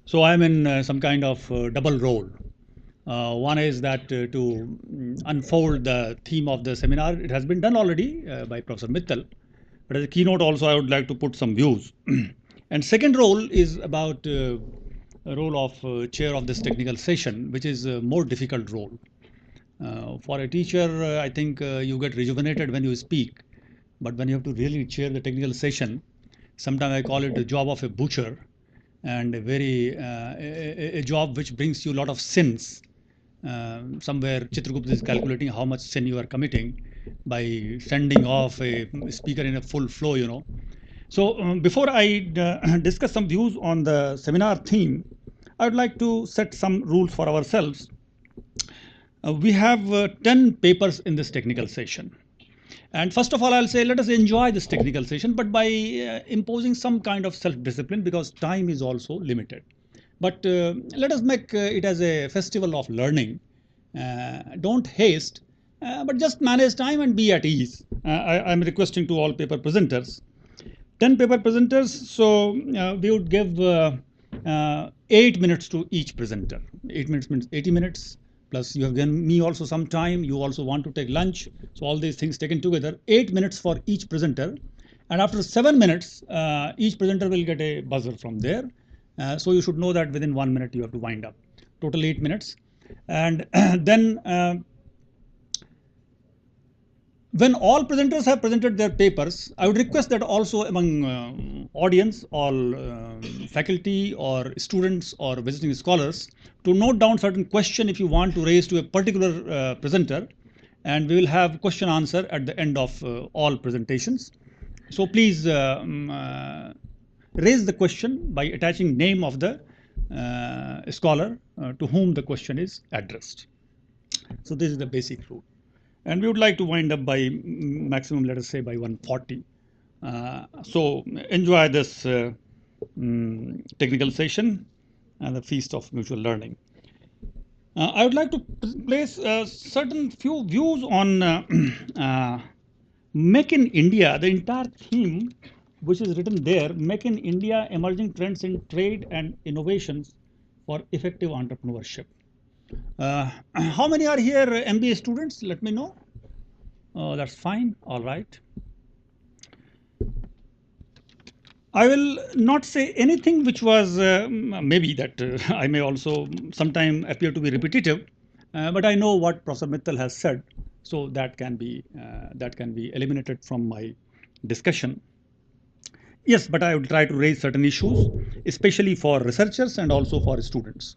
So I'm in some kind of double role. One is that to unfold the theme of the seminar. It has been done already by Professor Mittal, but as a keynote also I would like to put some views. And second role is about a role of chair of this technical session, which is a more difficult role. For a teacher, I think you get rejuvenated when you speak, but when you have to really chair the technical session, sometimes I call it the job of a butcher, and a job which brings you a lot of sins. Somewhere Chitragupta is calculating how much sin you are committing by sending off a speaker in a full flow. So before I discuss some views on the seminar theme, I would like to set some rules for ourselves. We have 10 papers in this technical session. And first of all, I'll say let us enjoy this technical session, but by imposing some kind of self-discipline, because time is also limited. But let us make it as a festival of learning. Don't haste, but just manage time and be at ease. I'm requesting to all paper presenters. 10 paper presenters, so we would give 8 minutes to each presenter. 8 minutes means 80 minutes. Plus, you have given me also some time. You also want to take lunch. So, all these things taken together, 8 minutes for each presenter. And after 7 minutes, each presenter will get a buzzer from there. So, you should know that within 1 minute you have to wind up. Total 8 minutes. And then when all presenters have presented their papers, I would request that also among audience, all faculty or students or visiting scholars, to note down certain question if you want to raise to a particular presenter, and we will have question answer at the end of all presentations. So please raise the question by attaching name of the scholar to whom the question is addressed. So this is the basic rule. And we would like to wind up by maximum, let us say, by 1:40. So enjoy this technical session and the feast of mutual learning. I would like to place certain few views on Make in India, the entire theme which is written there, Make in India, emerging trends in trade and innovations for effective entrepreneurship. How many are here MBA students? Let me know. That's fine. All right. I will not say anything which was maybe that I may also sometime appear to be repetitive, but I know what Professor Mittal has said, so that can be eliminated from my discussion. Yes, but I will try to raise certain issues, especially for researchers and also for students.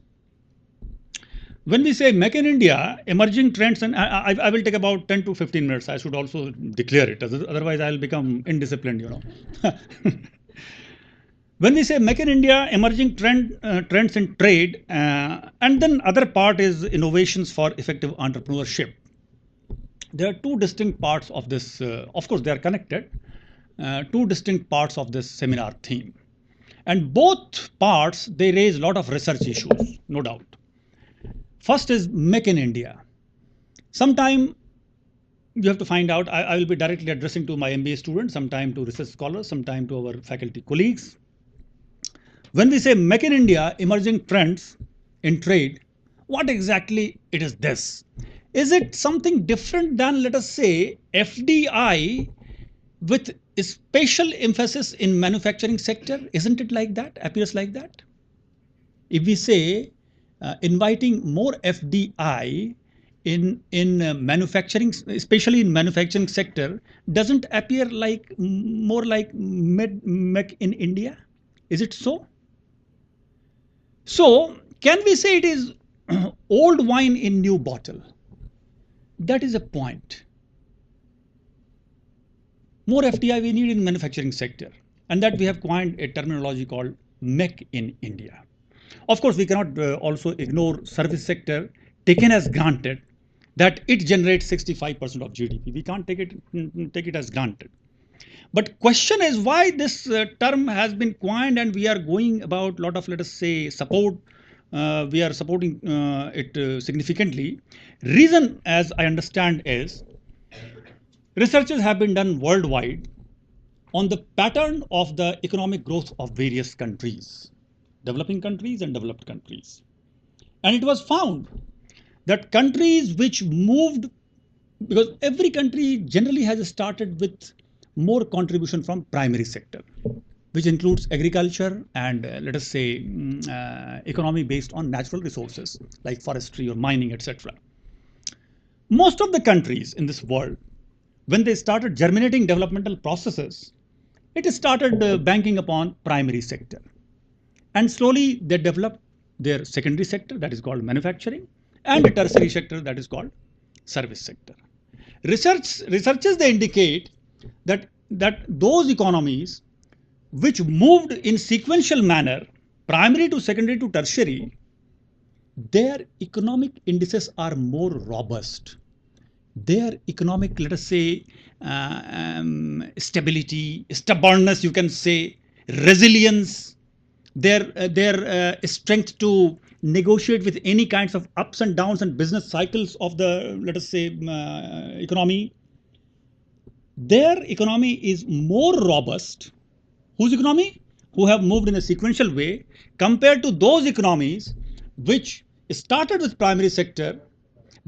When we say Make in India, emerging trends, and I will take about 10 to 15 minutes. I should also declare it, otherwise I'll become indisciplined. When we say Make in India, emerging trends in trade, and then other part is innovations for effective entrepreneurship. There are two distinct parts of this. Of course, they are connected. Two distinct parts of this seminar theme, and both parts they raise a lot of research issues, no doubt. First is Make in India. Sometime you have to find out. I will be directly addressing to my MBA students, sometime to research scholars, sometime to our faculty colleagues. When we say Make in India, emerging trends in trade, what exactly it is this? Is it something different than, let us say, FDI with a special emphasis in manufacturing sector? Isn't it like that? Appears like that? If we say inviting more FDI in manufacturing, especially in manufacturing sector, doesn't appear like more like Make in India? Is it so? So can we say it is old wine in new bottle? That is a point. More FDI we need in manufacturing sector, and that we have coined a terminology called Make in India. Of course, we cannot also ignore service sector taken as granted that it generates 65% of GDP. We can't take it as granted. But question is why this term has been coined, and we are going about a lot of, let us say, support. We are supporting it significantly. Reason, as I understand, is researches have been done worldwide on the pattern of the economic growth of various countries. developing countries and developed countries. And it was found that countries which moved, because every country generally has started with more contribution from primary sector, which includes agriculture and let us say economy based on natural resources like forestry or mining, etc. Most of the countries in this world, when they started germinating developmental processes, it started banking upon primary sector. And slowly they developed their secondary sector, that is called manufacturing, and a tertiary sector, that is called service sector. Researches they indicate that those economies which moved in sequential manner, primary to secondary to tertiary, their economic indices are more robust. Their economic, let us say, stability, stubbornness, you can say, resilience, their strength to negotiate with any kinds of ups and downs and business cycles of the, let us say, economy. Their economy is more robust. Whose economy? Who have moved in a sequential way compared to those economies which started with primary sector,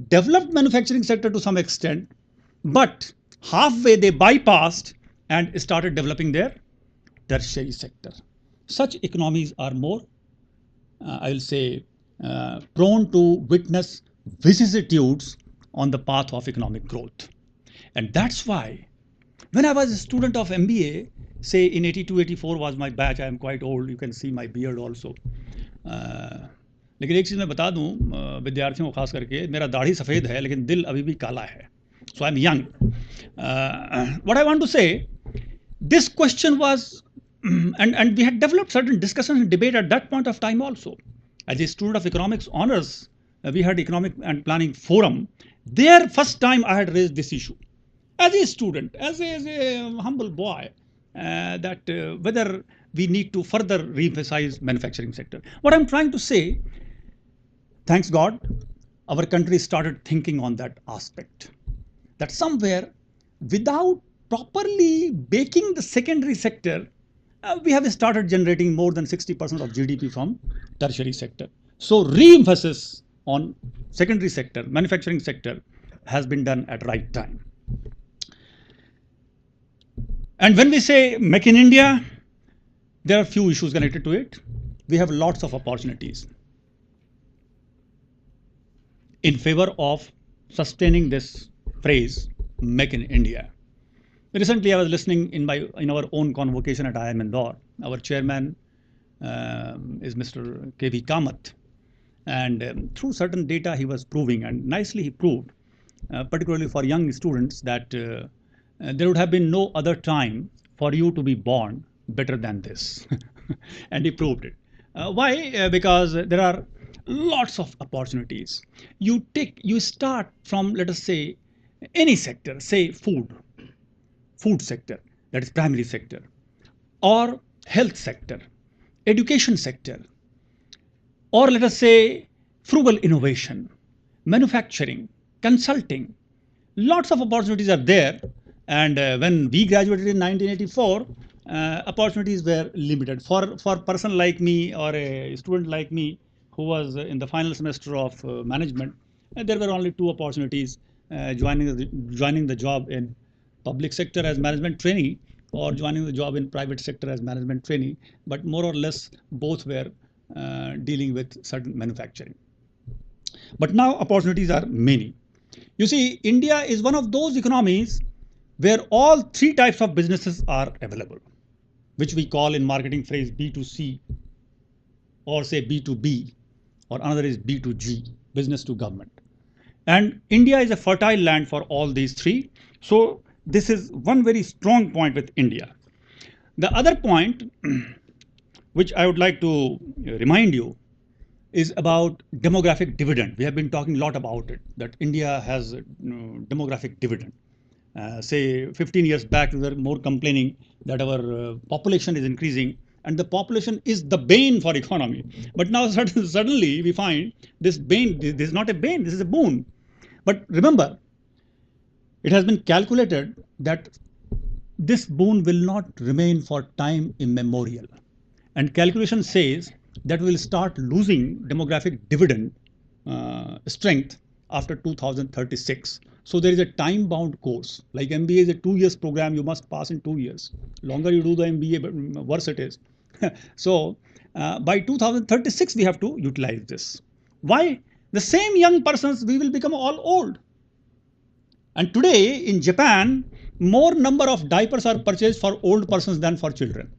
developed manufacturing sector to some extent, but halfway they bypassed and started developing their tertiary sector. Such economies are more, I will say, prone to witness vicissitudes on the path of economic growth. And that's why when I was a student of MBA, say in 82, 84 was my batch, I am quite old, you can see my beard also. लेकिन एक चीज़ मैं बता दूं विद्यार्थियों को खास करके, मेरा दाढ़ी सफ़ेद है लेकिन दिल अभी भी काला है. So I'm young. What I want to say, this question was, and we had developed certain discussions and debate at that point of time also. As a student of economics honors, we had economic and planning forum. There, first time I had raised this issue. As a student, as a humble boy, that whether we need to further re-emphasize manufacturing sector. What I'm trying to say, thanks God, our country started thinking on that aspect. That somewhere, without properly baking the secondary sector, we have started generating more than 60% of GDP from tertiary sector. So re-emphasis on secondary sector, manufacturing sector has been done at right time. And when we say Make in India, there are few issues connected to it. We have lots of opportunities in favor of sustaining this phrase, Make in India. Recently, I was listening in our own convocation at IIM Indore. Our chairman is Mr. K.V. Kamath. And through certain data he was proving, and nicely he proved, particularly for young students, that there would have been no other time for you to be born better than this. And he proved it. Why? Because there are lots of opportunities. You start from, let us say, any sector, say food sector, that is primary sector, or health sector, education sector, or let us say frugal innovation, manufacturing, consulting. Lots of opportunities are there. And when we graduated in 1984, opportunities were limited. For a person like me or a student like me who was in the final semester of management, there were only two opportunities, joining the job in public sector as management trainee or joining the job in private sector as management trainee, but more or less both were dealing with certain manufacturing. But now opportunities are many. You see, India is one of those economies where all three types of businesses are available, which we call in marketing phrase B2C, or say B2B, or another is B2G, business to government. And India is a fertile land for all these three. So this is one very strong point with India. The other point, which I would like to remind you, is about demographic dividend. We have been talking a lot about it, that India has a demographic dividend. Say 15 years back, we were more complaining that our population is increasing, and the population is the bane for economy. But now suddenly we find this bane, this is not a bane, this is a boon. But remember, it has been calculated that this boon will not remain for time immemorial. And calculation says that will start losing demographic dividend strength after 2036. So there is a time-bound course. Like MBA is a 2 years program, you must pass in 2 years. Longer you do the MBA, worse it is. So by 2036, we have to utilize this. Why? The same young persons, we will become all old. And today in Japan, more number of diapers are purchased for old persons than for children.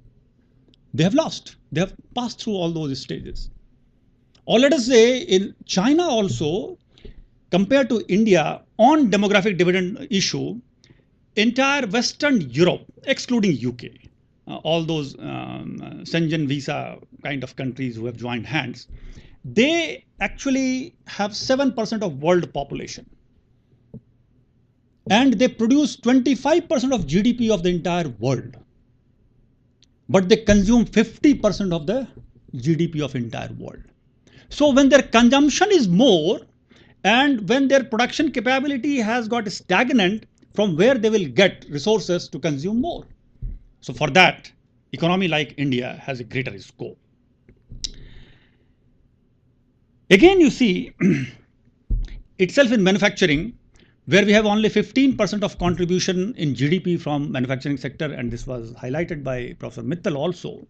They have lost. They have passed through all those stages. Or let us say in China also, compared to India on demographic dividend issue, entire Western Europe, excluding UK, all those Schengen visa kind of countries who have joined hands, they actually have 7% of world population. And they produce 25% of GDP of the entire world. But they consume 50% of the GDP of entire world. So when their consumption is more and when their production capability has got stagnant, from where they will get resources to consume more. So for that, economy like India has a greater scope. Again, you see itself in manufacturing, where we have only 15% of contribution in GDP from manufacturing sector, and this was highlighted by Professor Mittal also.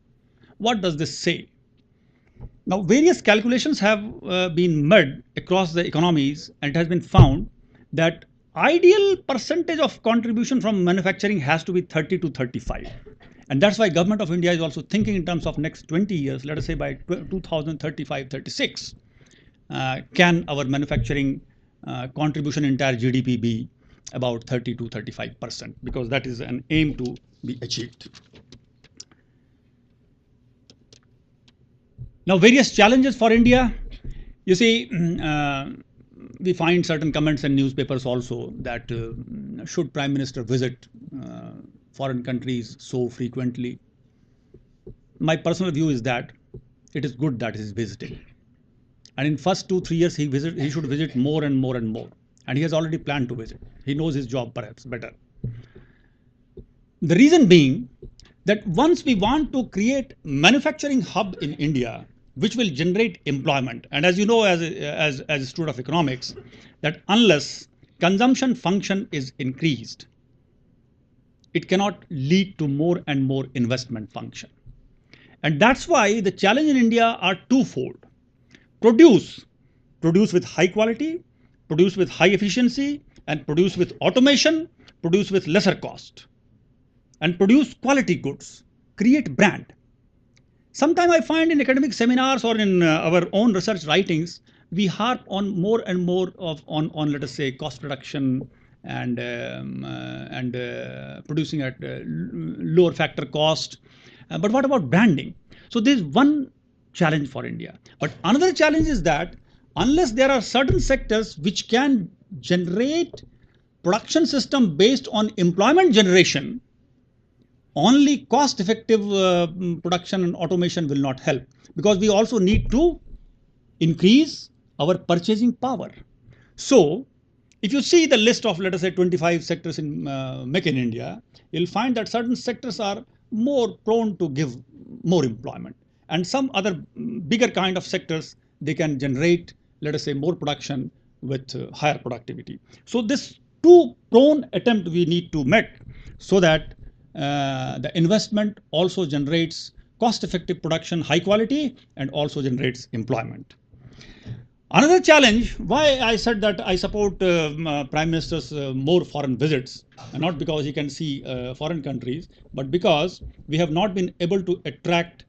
What does this say? Now, various calculations have been made across the economies, and it has been found that ideal percentage of contribution from manufacturing has to be 30 to 35. And that's why Government of India is also thinking in terms of next 20 years, let us say by 2035-36, can our manufacturing contribution entire GDP be about 30 to 35%, because that is an aim to be achieved. Now, various challenges for India. You see, we find certain comments in newspapers also that should Prime Minister visit foreign countries so frequently? My personal view is that it is good that he is visiting. And in first 2-3 years, he should visit more and more and more. And he has already planned to visit. He knows his job perhaps better. The reason being that once we want to create manufacturing hub in India, which will generate employment, and as you know, as a student of economics, that unless consumption function is increased, it cannot lead to more and more investment function. And that's why the challenge in India are twofold. Produce with high quality, produce with high efficiency, and produce with automation, produce with lesser cost, and produce quality goods, create brand. Sometimes I find in academic seminars or in our own research writings, we harp on more and more on let us say cost reduction and producing at lower factor cost. But what about branding? So there is one challenge for India. But another challenge is that unless there are certain sectors which can generate production system based on employment generation, only cost effective production and automation will not help, because we also need to increase our purchasing power. So if you see the list of, let us say, 25 sectors in Make in India, you'll find that certain sectors are more prone to give more employment. And some other bigger kind of sectors, they can generate, let us say, more production with higher productivity. So this two-prone attempt we need to make so that the investment also generates cost-effective production, high quality, and also generates employment. Another challenge, why I said that I support Prime Minister's more foreign visits, not because he can see foreign countries, but because we have not been able to attract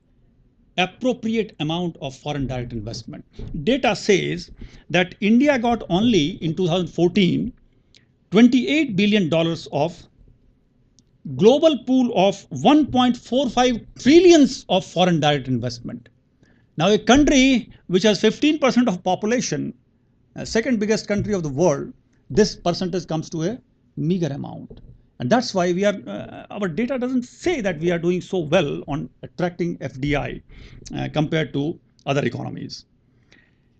appropriate amount of foreign direct investment. Data says that India got only in 2014 $28 billion of global pool of 1.45 trillions of foreign direct investment. Now a country which has 15% of population, second biggest country of the world, this percentage comes to a meager amount. And that's why we are, our data doesn't say that we are doing so well on attracting FDI compared to other economies.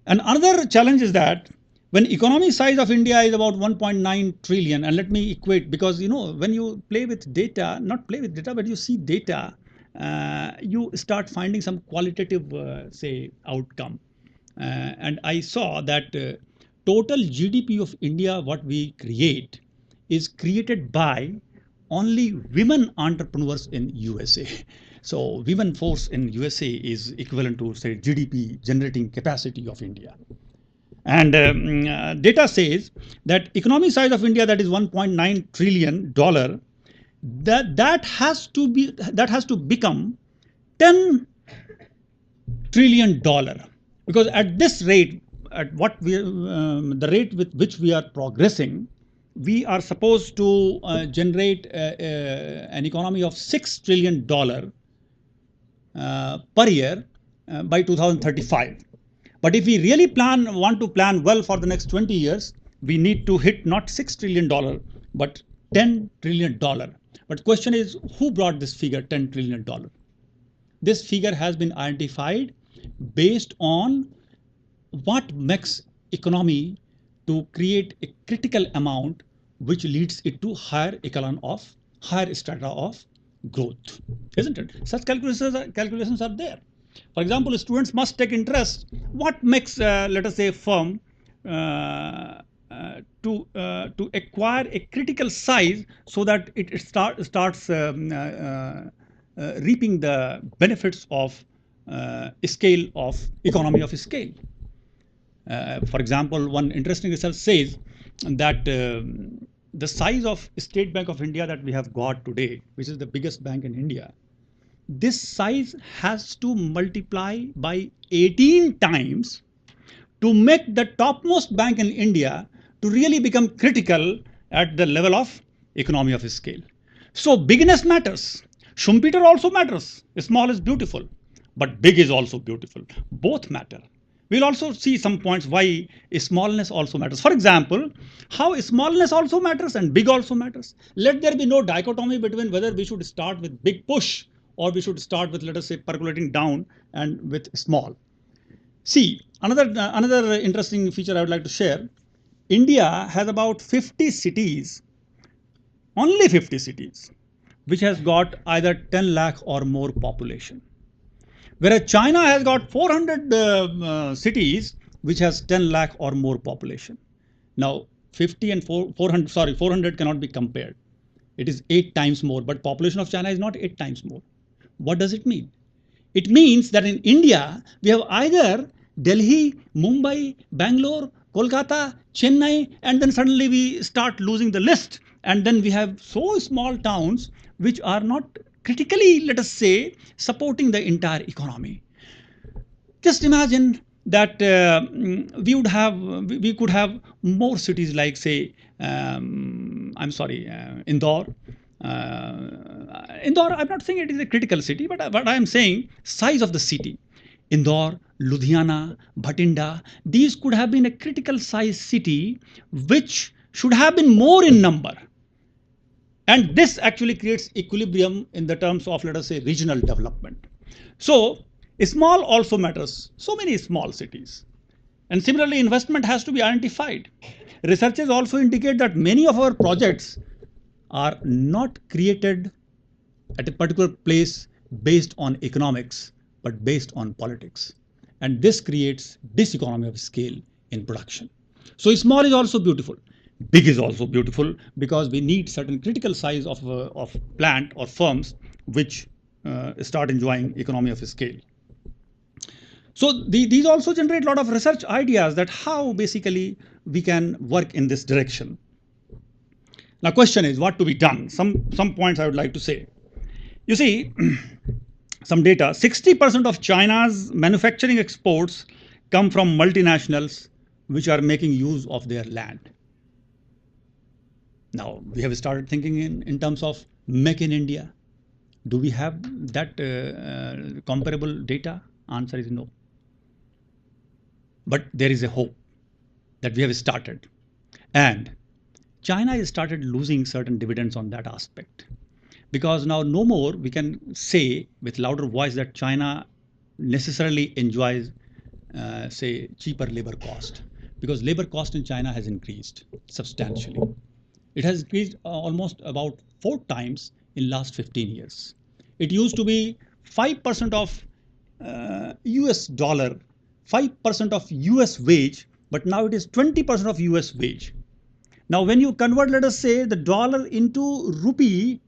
And another challenge is that when economy size of India is about 1.9 trillion, and let me equate, because you know, when you play with data, not play with data, but you see data, you start finding some qualitative, say, outcome. And I saw that total GDP of India, what we create, is created by only women entrepreneurs in USA. So women force in USA is equivalent to, say, GDP generating capacity of India. And data says that economic size of India, that is 1.9 trillion dollar, that has to become 10 trillion dollar, because at this rate, at what we the rate with which we are progressing, we are supposed to generate an economy of 6 trillion dollar per year by 2035. But if we really want to plan well for the next 20 years, we need to hit not 6 trillion dollar, but 10 trillion dollar. But question is, who brought this figure 10 trillion dollar? This figure has been identified based on what makes economy to create a critical amount which leads it to higher strata of growth, isn't it? Such calculations are there. For example, students must take interest what makes, let us say, a firm to acquire a critical size so that it starts reaping the benefits of scale of economy of scale. For example, one interesting research says that the size of State Bank of India that we have got today, which is the biggest bank in India, this size has to multiply by 18 times to make the topmost bank in India to really become critical at the level of economy of scale. So bigness matters. Schumpeter also matters. Small is beautiful, but big is also beautiful. Both matter. We'll also see some points why smallness also matters. For example, how smallness also matters and big also matters. Let there be no dichotomy between whether we should start with big push or we should start with, let us say, percolating down and with small. See, another interesting feature I would like to share. India has about 50 cities, only 50 cities, which has got either 10 lakh or more population. Whereas China has got 400 cities, which has 10 lakh or more population. Now, 50 and 400 cannot be compared. It is 8 times more, but population of China is not 8 times more. What does it mean? It means that in India, we have either Delhi, Mumbai, Bangalore, Kolkata, Chennai, and then suddenly we start losing the list. And then we have so small towns which are not critically, let us say, supporting the entire economy. Just imagine that we could have more cities like, say, Indore. Indore, I'm not saying it is a critical city, but I'm saying size of the city. Indore, Ludhiana, Bhatinda, these could have been a critical size city which should have been more in number. And this actually creates equilibrium in the terms of, let us say, regional development. So small also matters. So many small cities. And similarly, investment has to be identified. Researchers also indicate that many of our projects are not created at a particular place based on economics, but based on politics. And this creates diseconomy of scale in production. So small is also beautiful. Big is also beautiful because we need certain critical size of plant or firms which start enjoying economy of scale. So these also generate a lot of research ideas that how basically we can work in this direction. Now question is what to be done? Some points I would like to say. You see, some data, 60% of China's manufacturing exports come from multinationals which are making use of their land. Now, we have started thinking in terms of Make in India. Do we have that comparable data? Answer is no. But there is a hope that we have started. And China has started losing certain dividends on that aspect. Because now no more we can say with louder voice that China necessarily enjoys, say, cheaper labor cost. Because labor cost in China has increased substantially. It has increased almost about 4 times in last 15 years. It used to be 5% of US dollar, 5% of US wage, but now it is 20% of US wage. Now, when you convert, let us say, the dollar into rupee,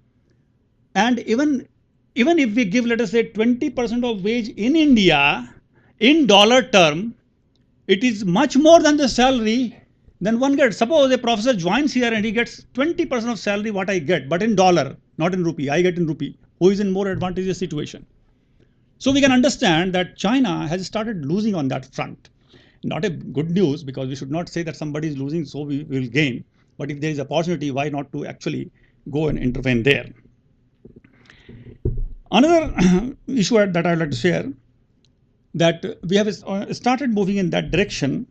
and even if we give, let us say, 20% of wage in India in dollar term, it is much more than the salary then one gets. Suppose a professor joins here and he gets 20% of salary what I get, but in dollar, not in rupee. I get in rupee. Who is in more advantageous situation? So we can understand that China has started losing on that front. Not a good news, because we should not say that somebody is losing so we will gain. But if there is opportunity, why not to actually go and intervene there? Another issue that I would like to share, that we have started moving in that direction.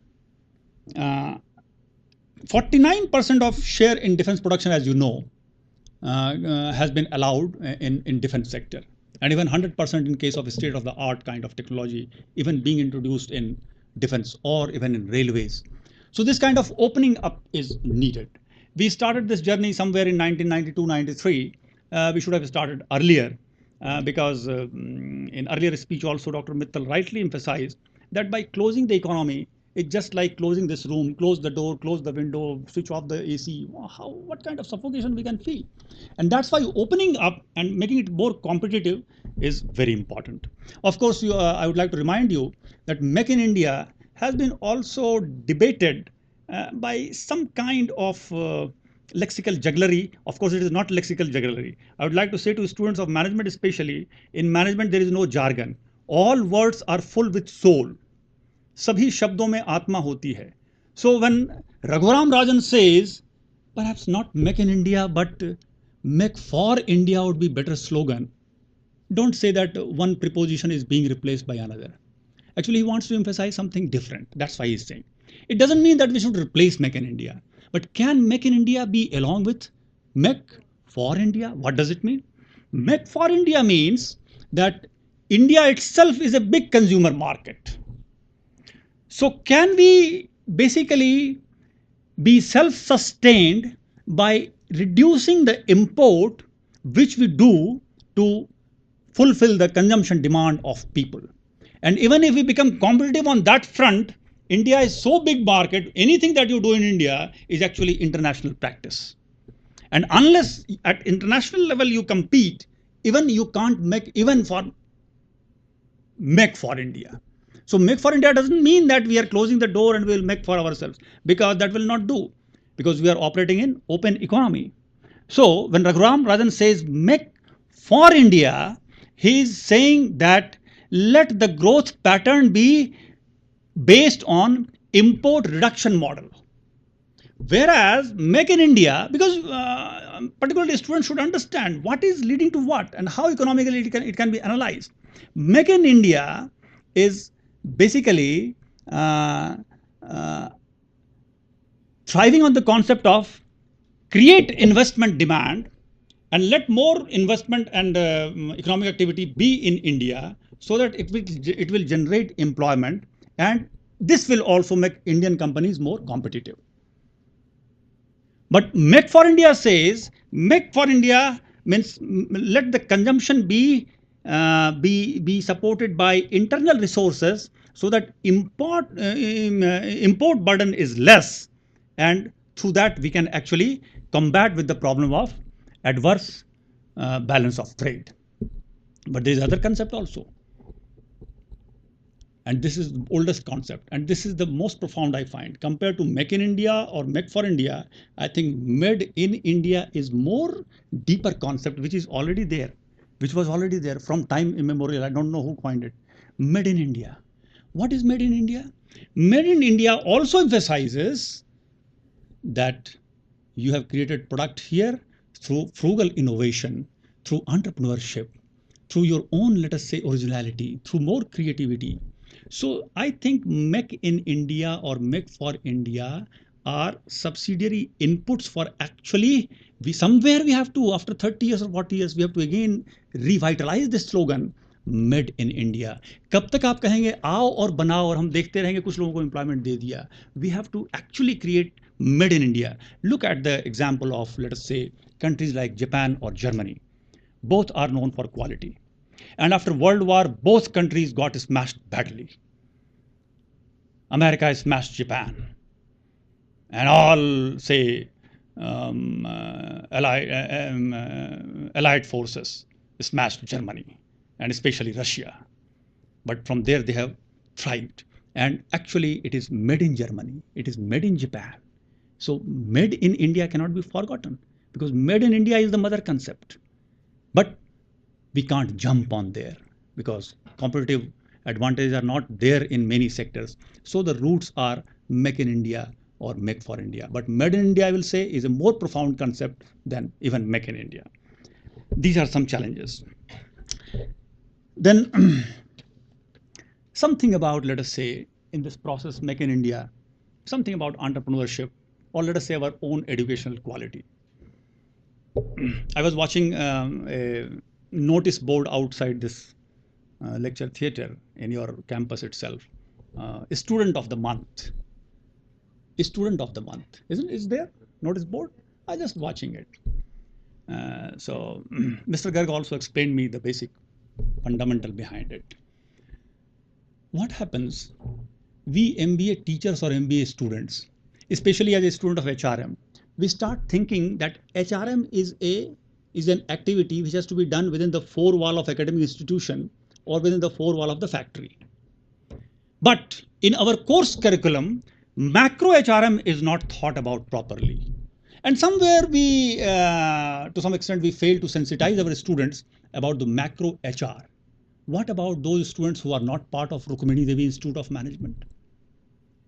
49% of share in defense production, as you know, has been allowed in defense sector, and even 100% in case of state of the art kind of technology even being introduced in defense or even in railways. So this kind of opening up is needed. We started this journey somewhere in 1992-93. We should have started earlier, because in earlier speech also Dr. Mittal rightly emphasized that by closing the economy, it's just like closing this room, close the door, close the window, switch off the AC. What kind of suffocation we can feel? And that's why opening up and making it more competitive is very important. Of course, I would like to remind you that Make in India has been also debated by some kind of lexical jugglery. Of course, it is not lexical jugglery. I would like to say to students of management, especially in management, there is no jargon. All words are full with soul. सभी शब्दों में आत्मा होती है. So when Raghuram Rajan says, perhaps not make in India, but make for India would be better slogan, don't say that one preposition is being replaced by another. Actually, he wants to emphasize something different. That's why he's saying. It doesn't mean that we should replace Make in India, but can Make in India be along with Make for India? What does it mean? Make for India means that India itself is a big consumer market. So can we basically be self-sustained by reducing the import which we do to fulfill the consumption demand of people? And even if we become competitive on that front, India is so big market, anything that you do in India is actually international practice. And unless at international level you compete, even you can't make for India. So Make for India doesn't mean that we are closing the door and we will make for ourselves, because that will not do, because we are operating in open economy. So when Raghuram Rajan says Make for India, he is saying that let the growth pattern be based on import reduction model. Whereas Make in India, because particularly students should understand what is leading to what and how economically it can be analyzed. Make in India is basically thriving on the concept of create investment demand and let more investment and economic activity be in India, so that it will generate employment, and this will also make Indian companies more competitive. But Make for India says, Make for India means let the consumption be supported by internal resources, so that import burden is less, and through that we can actually combat with the problem of adverse balance of trade. But there is other concept also, and this is the oldest concept, and this is the most profound I find. Compared to Make in India or Make for India, I think Made in India is more deeper concept, which is already there, which was already there from time immemorial. I don't know who coined it. Made in India. What is Made in India? Made in India also emphasizes that you have created product here through frugal innovation, through entrepreneurship, through your own, let us say, originality, through more creativity. So I think Make in India or Make for India are subsidiary inputs for actually, somewhere we have to, after 30 years or 40 years, we have to again revitalize this slogan, Made in India. कब तक आप कहेंगे आओ और बनाओ और हम देखते रहेंगे कुछ लोगों को employment दे दिया? We have to actually create Made in India. Look at the example of, let us say, countries like Japan or Germany. Both are known for quality. And after World War, both countries got smashed badly. America smashed Japan, and all, say, allied forces smashed Germany, and especially Russia. But from there, they have thrived. And actually, it is made in Germany, it is made in Japan. So, made in India cannot be forgotten, because made in India is the mother concept. But we can't jump on there, because competitive advantages are not there in many sectors. So the roots are make in India or make for India. But made in India, I will say, is a more profound concept than even make in India. These are some challenges. Then something about, let us say, in this process, make in India, something about entrepreneurship, or let us say our own educational quality. I was watching a notice board outside this lecture theater in your campus itself. Student of the month. Student of the month. Is there notice board? I just watching it. So Mr. Garg also explained me the basic fundamental behind it. What happens? We MBA teachers or MBA students, especially as a student of HRM, we start thinking that HRM is an activity which has to be done within the four wall of academic institution or within the four wall of the factory. But in our course curriculum, macro HRM is not thought about properly. And somewhere we, to some extent, we fail to sensitize our students about the macro HR. What about those students who are not part of Rukmini Devi Institute of Management?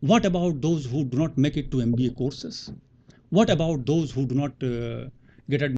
What about those who do not make it to MBA courses? What about those who do not get admission